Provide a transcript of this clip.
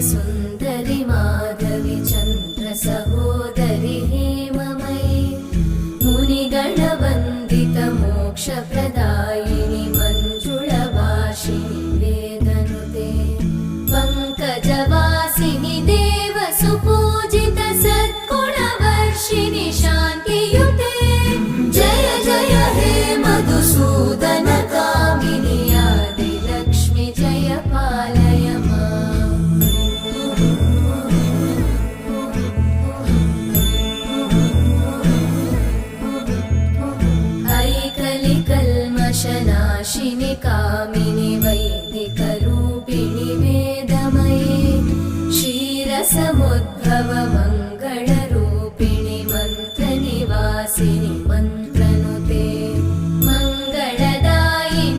सुन्दरि माधवि चन्द्र सहोदरि हेममयि मुनिगणवन्दित मोक्षप्रदायिनि मञ्जुळभाषिणि वेदनुते पङ्कजवासिनि देवसुपूजित सद्गुणवर्षिणि शान्तियुते जय जय हे मधुसूदन कामिनि आदिलक्ष्मि जय पालय माम्। ऐकलिकल्मषनाशिनि कामिनि वैदिकरूपिणि वेदमये क्षीरसमुद्भव